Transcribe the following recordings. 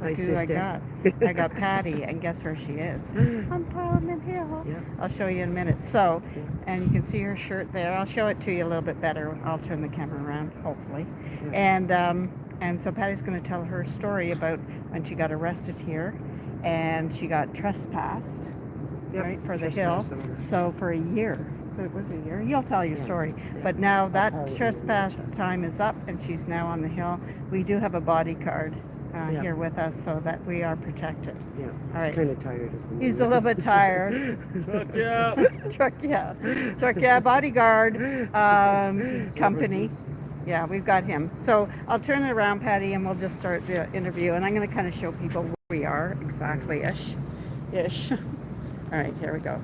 Hi, Look who I sister. got. I got Patty, and guess where she is? On Parliament Hill. Yeah. I'll show you in a minute. So, Yeah. and you can see her shirt there. I'll show it to you a little bit better. I'll turn the camera around, hopefully. Yeah. And so Patty's going to tell her story about when she got arrested here, and she got trespassed, Yep, right, for the hill. trespass on her. So for a year. So it was a year. You'll tell your Yeah. story. Yeah. But now I'll that tell you in a trespass nutshell. time is up, and she's now on the hill. We do have a bodyguard Yeah. here with us, so that we are protected. Yeah, All he's right. kind of tired of the He's a little bit tired. Fuck yeah. Truck, yeah, bodyguard company. Yeah, we've got him. So I'll turn it around, Patty, and we'll just start the interview. And I'm going to kind of show people where we are exactly-ish. All right, here we go.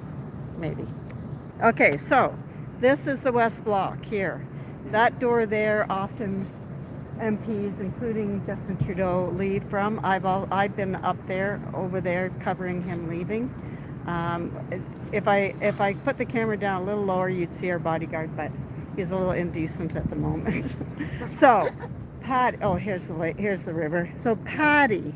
Maybe. Okay, so this is the West Block here. That door there, often MPs, including Justin Trudeau, leave from. I've been up there, over there, covering him leaving. If I put the camera down a little lower, you'd see our bodyguard, but he's a little indecent at the moment. So, Patty, oh, here's the river. So, Patty,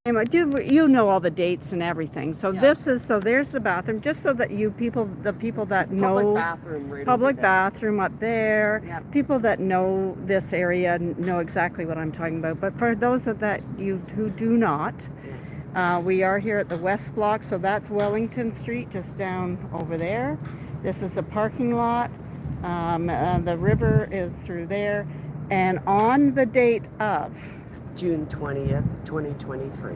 you know all the dates and everything. So Yeah. there's the bathroom, just so that the people that Public know. bathroom right Public over there. bathroom up there. Yeah. People that know this area know exactly what I'm talking about. But for those who do not, we are here at the West Block. So that's Wellington Street, just down over there. This is a parking lot. The river is through there. And on the date of June 20th, 2023.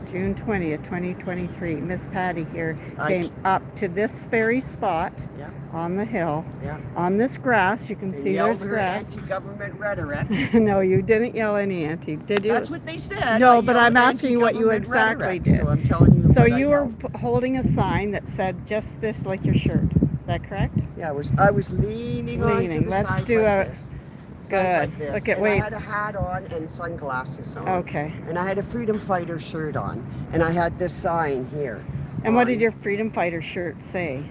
June 20th, 2023, Miss Patty here I came c- up to this very spot Yeah, on the hill. yeah. On this grass, you can They see yelled there's her grass. anti-government rhetoric. No, you didn't yell any anti, did you? That's what they said. No, I but yelled I'm asking you what you anti-government exactly rhetoric, did. So I'm telling you So what I you were yelled. holding a sign that said just this, like your shirt. Is that correct? Yeah, I was leaning on to Leaning. the Let's side do like a- this. Side Good. like this. Look at- and wait. I had a hat on and sunglasses on. Okay. And I had a freedom fighter shirt on, and I had this sign here. And what on, did your Freedom Fighter shirt say?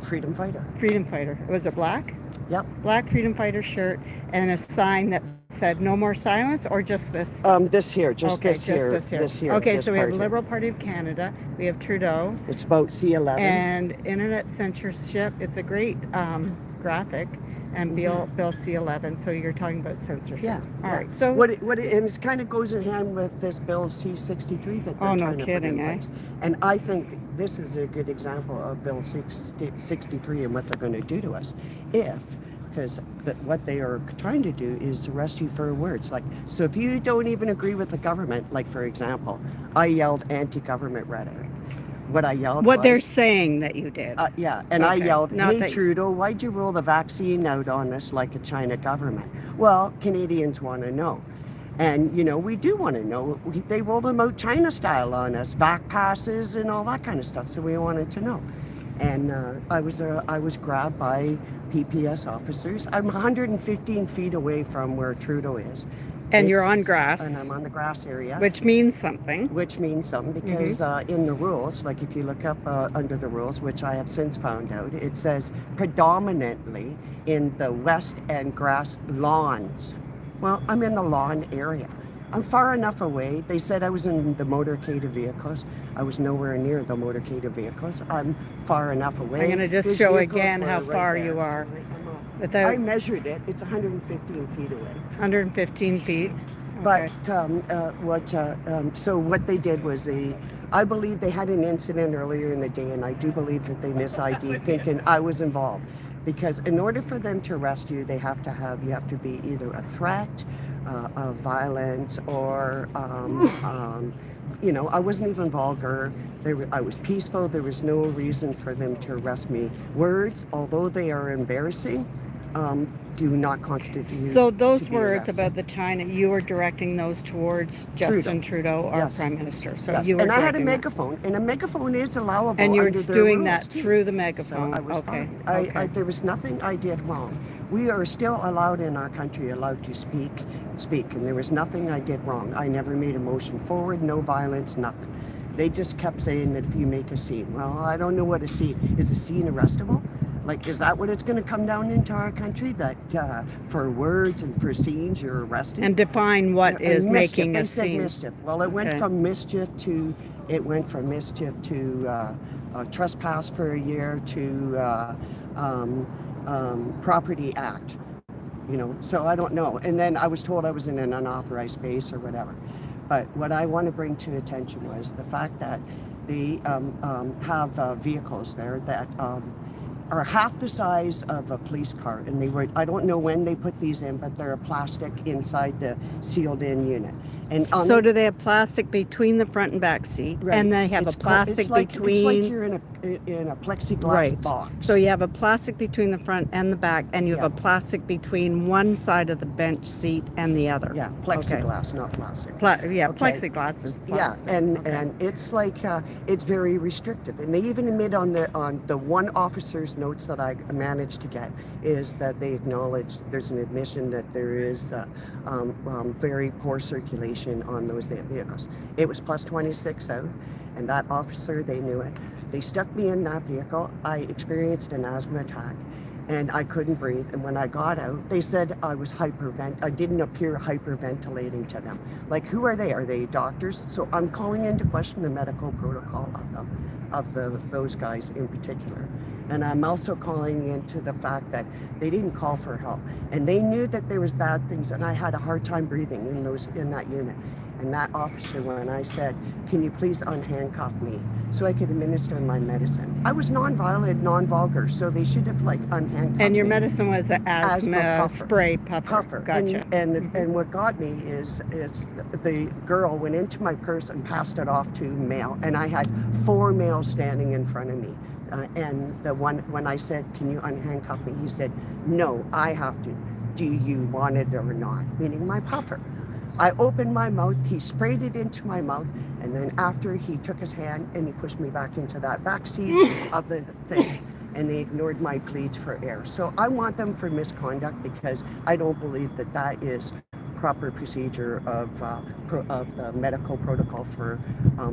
freedom fighter? Freedom Fighter. Was it black? Yep. Black Freedom Fighter shirt and a sign that said no more silence, or just this? This here, just Okay, this here, this here. Okay, this so we have part here. Liberal Party of Canada, we have Trudeau, It's about C11. and internet censorship. It's a great graphic, and Bill C11. So you're talking about censorship. Yeah. All yeah. right. So And it kind of goes in hand with this Bill C63 that they're Oh, no trying to kidding, put in eh? place. And I think this is a good example of Bill 63 and what they're going to do to us because what they are trying to do is arrest you for words. Like, so if you don't even agree with the government, like for example, I yelled anti-government rhetoric. What I yelled what was, they're saying that you did. yeah, and I Okay, yelled, not hey that- Trudeau, why'd you roll the vaccine out on us like a China government? Well, Canadians want to know. And, you know, we do want to know. They rolled them out China style on us, vac passes and all that kind of stuff, so we wanted to know. And I was grabbed by PPS officers. I'm 115 feet away from where Trudeau is. And you're on grass. And I'm on the grass area. Which means something. Which means something because in the rules, like if you look up under the rules, which I have since found out, it says predominantly in the west and grass lawns. Well, I'm in the lawn area. I'm far enough away. They said I was in the motorcade of vehicles. I was nowhere near the motorcade of vehicles. I'm far enough away. I'm going to just Those show vehicles again were how right far there, you so are. I'm off. Without I measured it. It's 115 feet away. 115 feet. But Okay. so what they did was I believe they had an incident earlier in the day, and I do believe that they mis-ID thinking I was involved. Because in order for them to arrest you, you have to be either a threat of violence or, you know, I wasn't even vulgar. I was peaceful. There was no reason for them to arrest me. Words, although they are embarrassing, do not constitute. So those to be words arrested. about the China, you were directing those towards Justin Trudeau, our Yes. Prime Minister. So Yes, you were and I had a directing that. megaphone, and a megaphone is allowable. And you were under their doing rules, that too. through the So megaphone. I was Okay. fine. Okay. There was nothing I did wrong. We are still allowed in our country, allowed to speak, and there was nothing I did wrong. I never made a motion forward, no violence, nothing. They just kept saying that if you make a scene, well, I don't know what a scene is. A scene arrestable? Like, is that what it's going to come down into our country? That for words and for scenes, you're arrested? And define what And is mischief. making They a said scene. mischief. Well, it went Okay. from mischief to trespass for a year to property act. You know, so I don't know. And then I was told I was in an unauthorized space or whatever. But what I want to bring to attention was the fact that they have vehicles there that are half the size of a police car, and they were, I don't know when they put these in, but they're a plastic inside the sealed in unit. And on So do they have plastic between the front and back seat? Right. And they have It's a plastic it's like, between. It's like you're in a plexiglass Right. box. So you have a plastic between the front and the back, and you have Yeah. a plastic between one side of the bench seat and the other. Yeah, plexiglass, not plastic. Yeah, Okay. plexiglass is Yeah, plastic. and Okay. and it's like it's very restrictive, and they even admit on the one officer's notes that I managed to get is that they acknowledge there's an admission that there is very poor circulation on those vehicles. It was plus 26 out, and that officer, they knew it. They stuck me in that vehicle. I experienced an asthma attack, and I couldn't breathe. And when I got out, they said I was I didn't appear hyperventilating to them. Like, who are they? Are they doctors? So I'm calling into question the medical protocol of them, those guys in particular. And I'm also calling into the fact that they didn't call for help, and they knew that there was bad things, and I had a hard time breathing in that unit. And that officer, when I said, "Can you please unhandcuff me so I could administer my medicine?" I was non-violent, non-vulgar, so they should have like unhandcuffed And your me. medicine was an asthma puffer. spray puffer. Puffer. Gotcha. And what got me is the girl went into my purse and passed it off to male, and I had 4 males standing in front of me. And the one, when I said, "Can you unhandcuff me?" he said, "No, I have to. Do you want it or not?" Meaning my puffer. I opened my mouth, he sprayed it into my mouth, and then after he took his hand and he pushed me back into that back seat of the thing, and they ignored my pleas for air. So I want them for misconduct, because I don't believe that that is proper procedure of the medical protocol for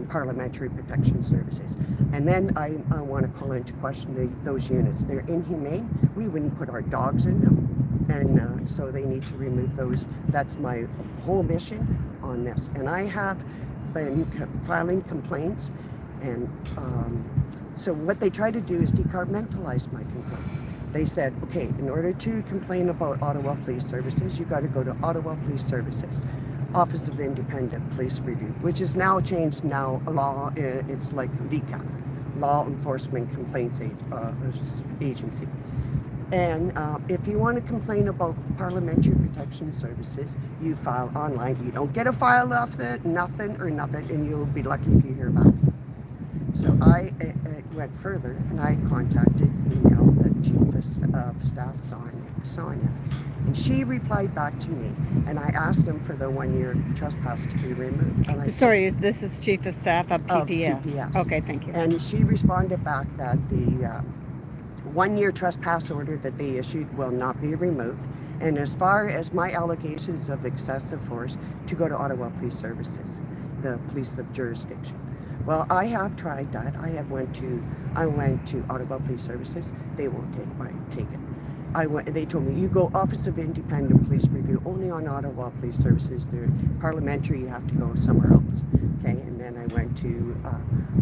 parliamentary protection services. And then I want to call into question those units. They're inhumane. We wouldn't put our dogs in them. And so they need to remove those. That's my whole mission on this. And I have been filing complaints. And so what they try to do is decompartmentalize my complaint. They said, okay, in order to complain about Ottawa Police Services, you got to go to Ottawa Police Services, Office of Independent Police Review, which is now changed now law. It's like LECA, Law Enforcement Complaints Agency. And if you want to complain about Parliamentary Protection Services, you file online. You don't get a file off nothing, and you'll be lucky if you hear back. So I went further, and I emailed the Chief of Staff, Sonia, and she replied back to me, and I asked them for the 1-year trespass to be removed. And I Sorry, this is Chief of Staff of Of PPS. PPS. Okay, thank you. And she responded back that the 1-year trespass order that they issued will not be removed. And as far as my allegations of excessive force, to go to Ottawa Police Services, the police of jurisdiction. Well, I have tried that. I went to Ottawa Police Services. They won't take it. They told me, you go Office of Independent Police Review, only on Ottawa Police Services. They're parliamentary, you have to go somewhere else. Okay, and then I went to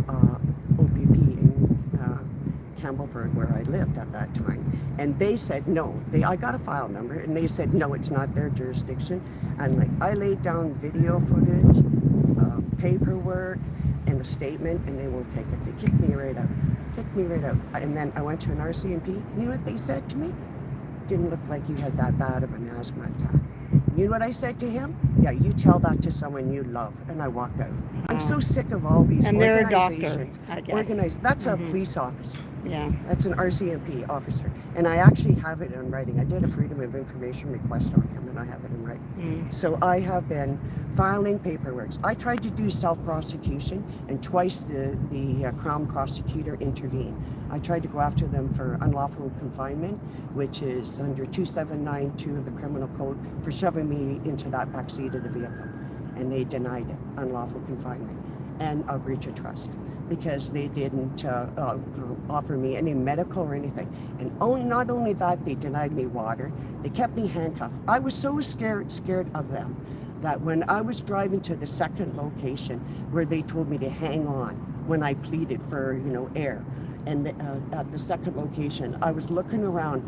OPP in Campbellford, where I lived at that time. And they said, no, I got a file number, and they said, no, it's not their jurisdiction. And like, I laid down video footage, paperwork, and a statement, and they won't take it. They kicked me right out. And then I went to an RCMP. You know what they said to me? Didn't look like you had that bad of an asthma attack. You know what I said to him? Yeah, you tell that to someone you love. And I walked out. I'm so sick of all these And they're a doctor, organizations. I guess. That's a police officer. Yeah. That's an RCMP officer. And I actually have it in writing. I did a Freedom of Information request on him, and I have it in writing. So I have been filing paperwork. I tried to do self-prosecution, and twice the Crown prosecutor intervened. I tried to go after them for unlawful confinement, which is under 2792 of the Criminal Code, for shoving me into that back seat of the vehicle. And they denied it, unlawful confinement. and a breach of trust because they didn't offer me any medical or anything. And not only that, they denied me water. They kept me handcuffed. I was so scared of them that when I was driving to the second location where they told me to hang on when I pleaded for, air, and at the second location, I was looking around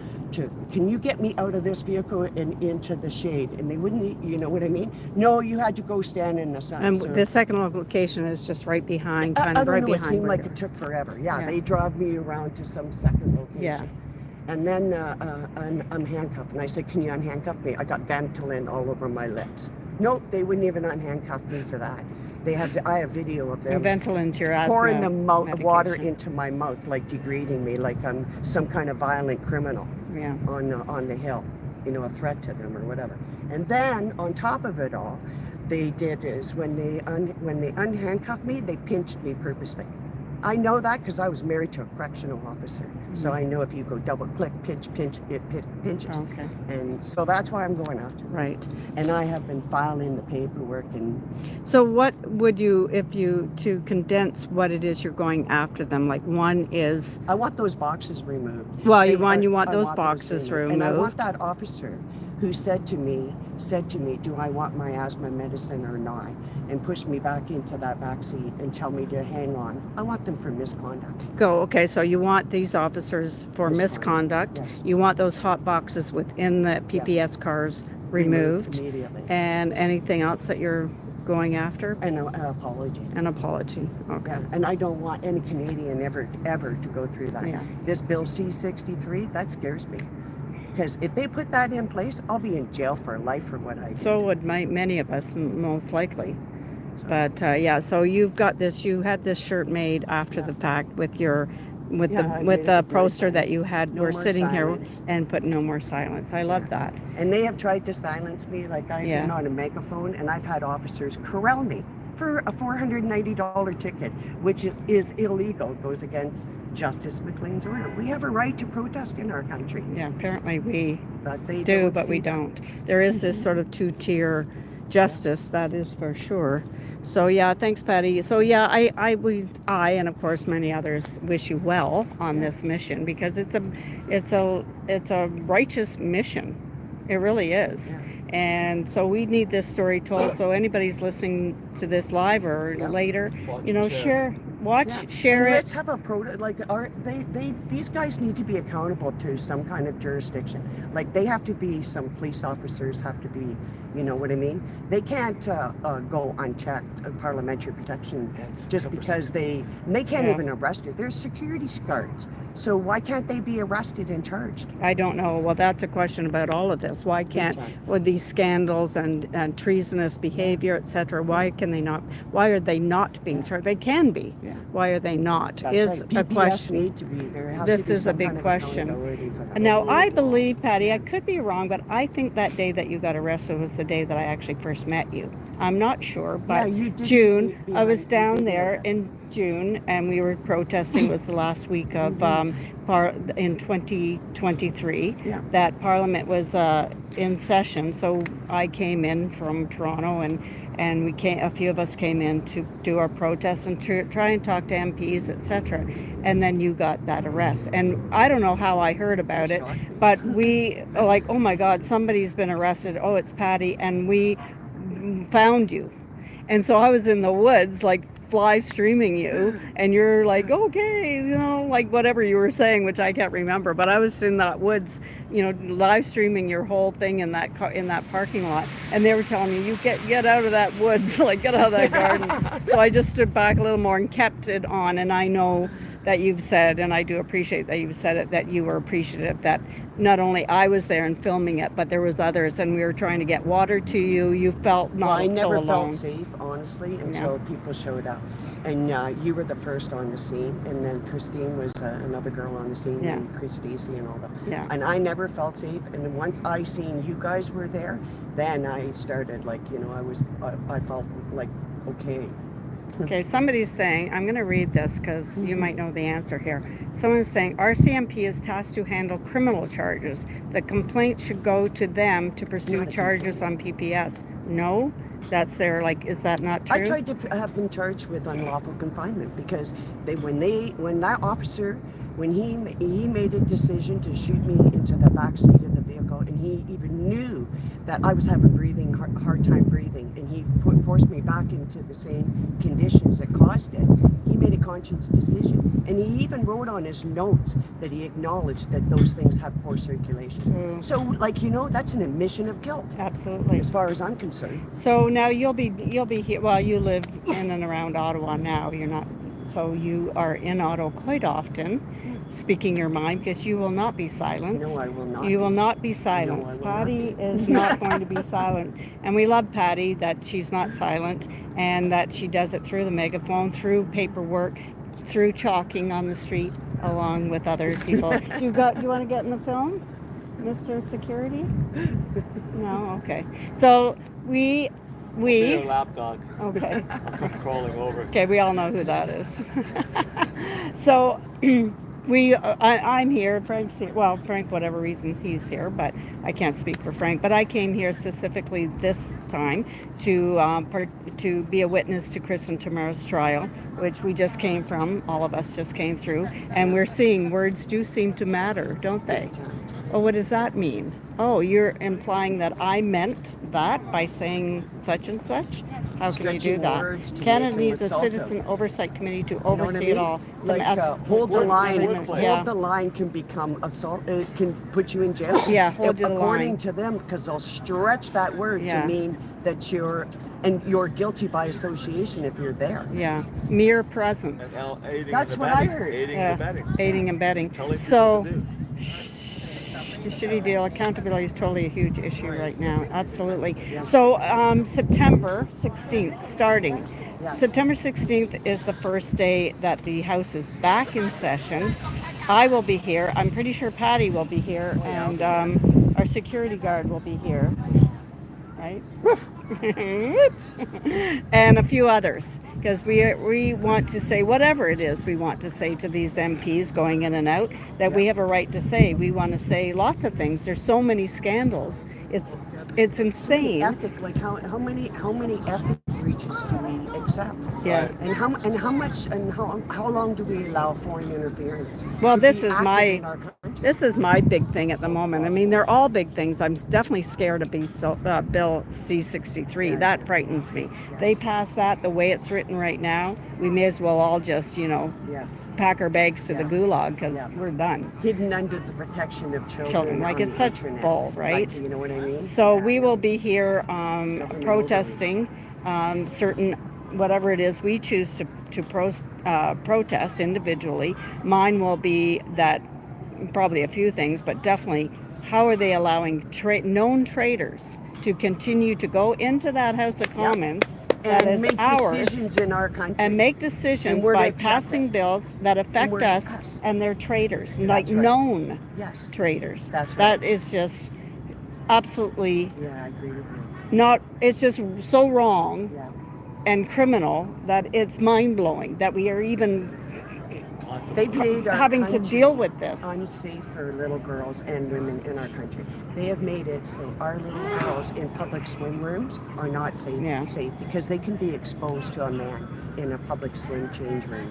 can you get me out of this vehicle and into the shade? And they wouldn't, you know what I mean? No, you had to go stand in the sun. And So the second location is just right behind, I kind of don't right know, behind. it seemed where like you're- it took forever. Yeah, Yeah. they drove me around to some second location. Yeah. And then I'm handcuffed. And I said, can you unhandcuff me? I got Ventolin all over my lips. Nope, they wouldn't even unhandcuff me for that. I have video of them Ventolin's your asthma pouring the water medication. into my mouth, like degrading me, like I'm some kind of violent criminal Yeah. on the hill, a threat to them or whatever. And then on top of it all, they did is when they unhandcuffed me, they pinched me purposely. I know that because I was married to a correctional officer, so I know if you go double click, pinch, it pinches. Okay. And so that's why I'm going after them. Right. And I have been filing the paperwork and So what would you, to condense what it is you're going after them, like one is, I want those boxes removed. well, They you want I those boxes removed. And I want removed. that officer who said to me, do I want my asthma medicine or not? And push me back into that back seat and tell me to hang on. I want them for misconduct. Okay, so you want these officers for misconduct. Yes. You want those hot boxes within the PPS cars removed. Immediately. And anything else that you're going after? And an apology. An apology. Okay. Yeah. And I don't want any Canadian ever to go through that. Yeah. This Bill C-63, that scares me. Because if they put that in place, I'll be in jail for life for what I did. So would many of us, most likely. But yeah, so you've got this. You had this shirt made after the fact with your, I made the it very poster silent. that you had. No We're more sitting silence. here and put no more silence. I love that. And they have tried to silence me, like I've Yeah. been on a megaphone, and I've had officers corral me for a $490 ticket, which is illegal. It goes against Justice McLean's order. We have a right to protest in our country, Yeah, apparently we but they do, don't but see we that. don't. There is this sort of two-tier justice, that is for sure. So yeah, thanks, Patty. So yeah, I and of course many others wish you well on this mission, because it's a righteous mission. It really is. Yeah. And so we need this story told. So anybody's listening to this live or Yeah. later, Watch you know, and share. share, watch, Yeah. share And it. let's have these guys need to be accountable to some kind of jurisdiction. Like they have to be, some police officers have to be, you know what I mean? They can't go unchecked, parliamentary protection, It's just 100%. because they can't Yeah. even arrest you. They're security guards. So why can't they be arrested and charged? I don't know. Well, that's a question about all of this. Why can't, time. with these scandals and treasonous behavior, etc., why are they not being charged? They can be. Yeah. Why are they not? That's is right. a PPS question. need to be, there has This to be is a some big kind of question. accountability for that. Now, I believe, Patty, I could be wrong, but I think that day that you got arrested was the day that I actually first met you. I'm not sure, but Yeah, you did June, be I was on down video there that. in June, and we were protesting. It was the last week of in 2023 Yeah. that Parliament was in session. So I came in from Toronto, and a few of us came in to do our protest and to try and talk to MPs, etc. And then you got that arrest, and I don't know how I heard about it, but we like, oh my God, somebody's been arrested. Oh, it's Patty, and we found you. And so I was in the woods, like live streaming you, and you're like, okay, you know, like whatever you were saying, which I can't remember, but I was in that woods, you know, live streaming your whole thing in that parking lot, and they were telling me, you get out of that woods, like get out of that garden. So I just stood back a little more and kept it on, and I know that you've said, and I do appreciate that you've said it, that you were appreciative that not only I was there and filming it, but there was others, and we were trying to get water to you. You felt not Well, I so never alone. felt safe, honestly, until people showed up. And you were the first on the scene, and then Christine was another girl on the scene, Yeah. and Chris Stacy and all that. Yeah. And I never felt safe. And then once I seen you guys were there, then I started, like, you know, I felt like okay. Okay, somebody's saying, I'm going to read this because you might know the answer here. Someone's saying, RCMP is tasked to handle criminal charges. The complaint should go to them to pursue Not a charges on PPS. No, That's their, like, is that not true? I tried to have them charged with unlawful confinement because when that officer, when he made a decision to shoot me into the back seat of the vehicle, and he even knew that I was having hard time breathing, and he forced me back into the same conditions that caused it. He made a conscious decision, and he even wrote on his notes that he acknowledged that those things have poor circulation. So, like, that's an admission of guilt, Absolutely. as far as I'm concerned. So now you'll be here. Well, you live in and around Ottawa now. You're not. So you are in Ottawa quite often, speaking your mind, because you will not be silenced. No, I will not. You will not be silenced. No, I will Patty not be. is not going to be silent. And we love Patty that she's not silent and that she does it through the megaphone, through paperwork, through chalking on the street along with other people. You want to get in the film, Mr. Security? No? Okay. So we Be a lapdog. okay. I'll come crawling over. Okay, we all know who that is. So I'm here. Frank's here. Well, Frank, whatever reasons he's here, but I can't speak for Frank. But I came here specifically this time to be a witness to Chris and Tamara's trial, which we just came from. All of us just came through, and we're seeing words do seem to matter, don't they? Oh, what does that mean? Oh, you're implying that I meant that by saying such and such? How can you do Stretching that? words to Canada make them needs a assaultive. citizen oversight committee to You know what I oversee mean? it all. Like, hold the work- line. workplace. Yeah. Hold the line can become assault. It can put you in jail. Yeah, hold the according line. to them, because they'll stretch that word Yeah. to mean that you're guilty by association if you're there. Yeah, mere presence. And aiding That's and what I abetting. heard. Aiding Yeah, and abetting. aiding and abetting. Telling people So what to do. the shitty deal, accountability is totally a huge issue right now. Absolutely. Yes. So September 16th, starting. Yes. September 16th is the first day that the House is back in session. I will be here. I'm pretty sure Patty will be here, and our security guard will be here, right? And a few others, because we want to say whatever it is we want to say to these MPs going in and out, that we have a right to say. We want to say lots of things. There's so many scandals. It's insane. Ethic, like how many ethic breaches do we accept? Yeah. And how long do we allow foreign interference? Well, to this be is active my in our country? This is my big thing at the moment. I mean, they're all big things. I'm definitely scared of Bill C-63. That frightens me. They pass that the way it's written right now. We may as well all just, Yes. pack our bags to the gulag because Yeah. we're done. Hidden under the protection of children. Like, on it's the such internet. bull, right? Like, you know what I mean? So we will be here protesting certain, whatever it is we choose to protest individually. Mine will be that, probably a few things, but definitely how are they allowing known traitors to continue to go into that House of Commons that And is make ours decisions in our country. and make decisions And we're by to accept passing it. bills that affect we're to us, pass. and they're traitors, like right. known Yes. traitors. That's right. That is just absolutely Yeah, I agree with you. not, it's just so wrong Yeah. and criminal that it's mind-blowing that we are even They've made our having to country deal with this. unsafe for little girls and women in our country. They have made it so our little girls in public swim rooms are not safe, Yeah. because they can be exposed to a man in a public swim change room.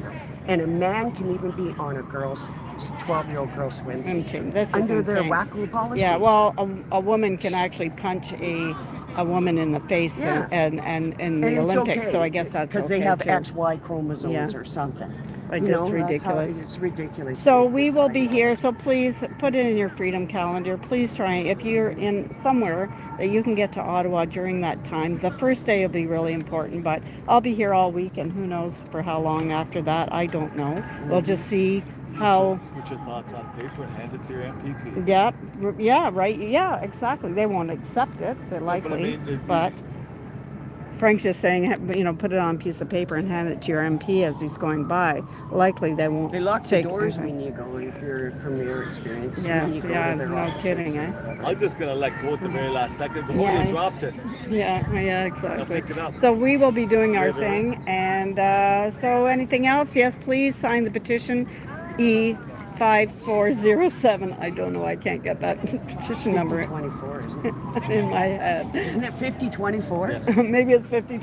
And a man can even be on a 12-year-old girl swim team This is under their insane. wacko policies. Yeah, well, a woman can actually punch a woman in the face Yeah. and in and the it's Olympics, okay, so I guess that's because okay they have too. XY chromosomes Yeah. or something. Like, You that's know, that's how- ridiculous. it's ridiculous. So we will be here, so please put it in your freedom calendar. Please try, if you're in somewhere that you can get to Ottawa during that time. The first day will be really important, but I'll be here all week, and who knows for how long after that, I don't know. We'll just see how, Put your thoughts on paper and hand it to your MPP. yeah, right, yeah, exactly. They won't accept it, they're likely, mean, but Frank's just saying, put it on a piece of paper and hand it to your MP as he's going by. Likely they won't They lock the take doors anything. when you go, if you're from your experience. Yeah, when you go to yeah, their no offices. kidding, eh? I'm just gonna let go at the very last second. The Yeah. moment you dropped it, Yeah, I'll exactly. pick it up. So we will be doing our Yeah, they're thing, and so anything else? Yes, please sign the petition E 5407. I don't know. I can't get that petition number 24, isn't it? in my head. Isn't it 5024? Yes. Maybe it's 5024.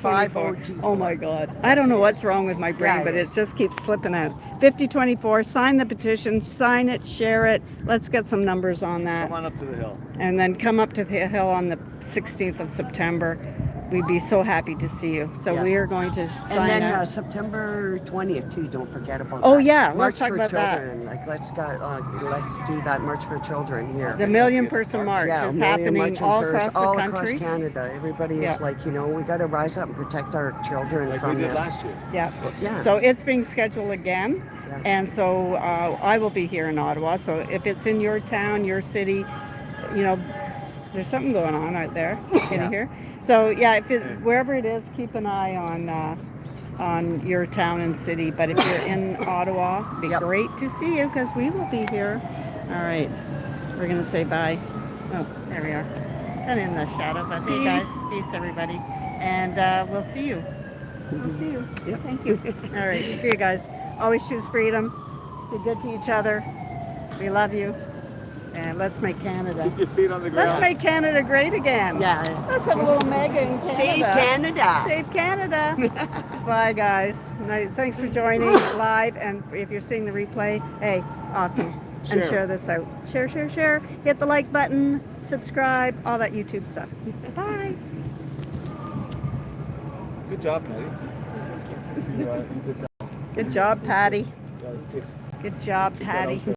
5024. Oh my God. I don't know what's wrong with my brain, Yeah, but it it is. just keeps slipping out. 5024. Sign the petition, sign it, share it. Let's get some numbers on that. Come on up to the hill. And then come up to the hill on the 16th of September. We'd be so happy to see you. So Yes. we are going to sign And then up. September 20th too. Don't forget about Oh, that. yeah, let's March talk for about that. Children. Like let's do that March for Children here. The Million Person March yeah, is Million happening March in all Paris, across the all country. across Canada. Everybody is Yeah. like, we got to rise up and protect our children Like we from did this. last year. Yeah. Yeah. So it's being scheduled again. Yeah. And so I will be here in Ottawa. So if it's in your town, your city, there's something going on out there. Can you hear? So yeah, if wherever it is, keep an eye on your town and city. But if you're in Ottawa, it'd be Yep. great to see you because we will be here. All right, we're gonna say bye. Oh, there we are. Kind of in the shadow, but hey guys, peace everybody, and we'll see you. We'll see you. Yep. Thank you. All right, see you guys. Always choose freedom. Be good to each other. We love you, and let's make Canada. Keep your feet on the ground. Let's make Canada great again. Yeah. Let's have a little mega in Canada. Save Canada. Save Canada. Bye, guys. Nice. Thanks for joining live. And if you're seeing the replay, hey, awesome. And Share. share this out. Share, share, share. Hit the like button, subscribe, all that YouTube stuff. Bye. Good job, Patty. You did that. Good job, Patty. Yeah, that's good. Good job, Patty.